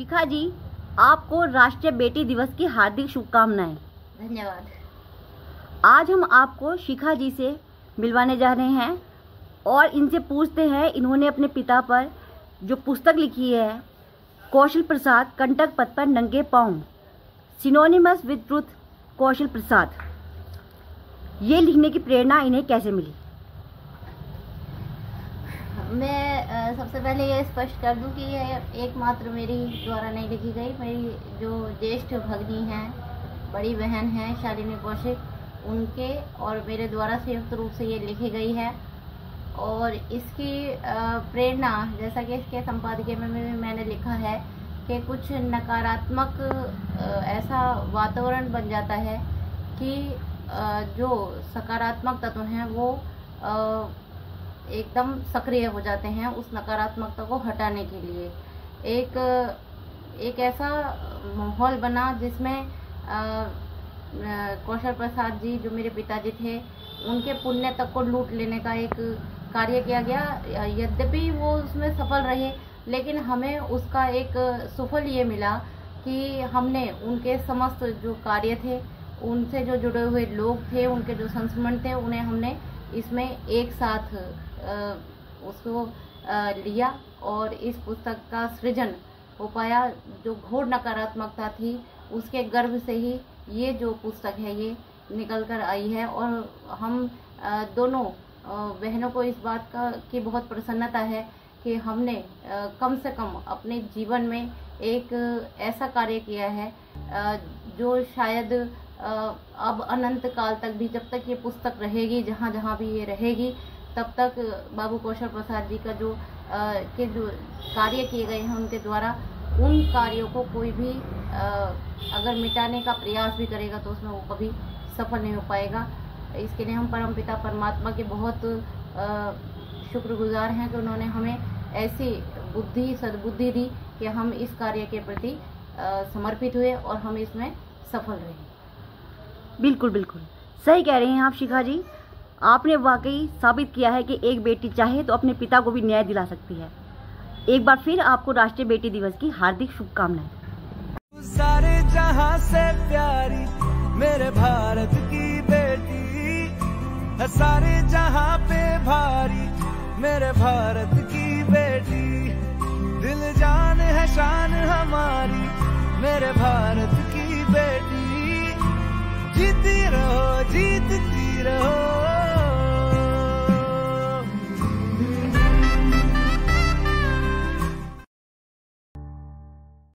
शिखा जी, आपको राष्ट्रीय बेटी दिवस की हार्दिक शुभकामनाएं। धन्यवाद। आज हम आपको शिखा जी से मिलवाने जा रहे हैं और इनसे पूछते हैं, इन्होंने अपने पिता पर जो पुस्तक लिखी है कौशल प्रसाद कंटक पथ पर नंगे पांव, सिनोनिमस विद ट्रुथ कौशल प्रसाद, ये लिखने की प्रेरणा इन्हें कैसे मिली? मैं सबसे पहले ये स्पष्ट कर दूं कि ये एकमात्र मेरी द्वारा नहीं लिखी गई। मेरी जो ज्येष्ठ भगिनी हैं, बड़ी बहन हैं शालिनी कौशिक, उनके और मेरे द्वारा संयुक्त रूप से ये लिखी गई है। और इसकी प्रेरणा, जैसा कि इसके संपादकीय में भी मैंने लिखा है कि कुछ नकारात्मक ऐसा वातावरण बन जाता है कि जो सकारात्मक तत्व हैं वो एकदम सक्रिय हो जाते हैं। उस नकारात्मकता को हटाने के लिए एक ऐसा माहौल बना जिसमें कौशल प्रसाद जी, जो मेरे पिताजी थे, उनके पुण्य तक को लूट लेने का एक कार्य किया गया। यद्यपि वो उसमें सफल रहे, लेकिन हमें उसका एक सुफल ये मिला कि हमने उनके समस्त जो कार्य थे, उनसे जो जुड़े हुए लोग थे, उनके जो संस्मरण थे, उन्हें हमने इसमें एक साथ उसको लिया और इस पुस्तक का सृजन हो पाया। जो घोर नकारात्मकता थी, उसके गर्भ से ही ये जो पुस्तक है ये निकल कर आई है। और हम दोनों बहनों को इस बात की बहुत प्रसन्नता है कि हमने कम से कम अपने जीवन में एक ऐसा कार्य किया है जो शायद अब अनंत काल तक भी, जब तक ये पुस्तक रहेगी, जहाँ जहाँ भी ये रहेगी, तब तक बाबू कौशल प्रसाद जी का जो कार्य किए गए हैं उनके द्वारा, उन कार्यों को कोई भी अगर मिटाने का प्रयास भी करेगा तो उसमें वो कभी सफल नहीं हो पाएगा। इसके लिए हम परमपिता परमात्मा के बहुत शुक्रगुजार हैं कि उन्होंने हमें ऐसी सद्बुद्धि दी कि हम इस कार्य के प्रति समर्पित हुए और हम इसमें सफल रहे। बिल्कुल बिल्कुल सही कह रही हैं आप शिखा जी। आपने वाकई साबित किया है कि एक बेटी चाहे तो अपने पिता को भी न्याय दिला सकती है। एक बार फिर आपको राष्ट्रीय बेटी दिवस की हार्दिक शुभकामनाएं। सारे जहां से प्यारी मेरे भारत की बेटी है, सारे जहां पे भारी मेरे भारत की बेटी, दिल जान है शान हमारी मेरे भारत की बेटी, जीती रहो।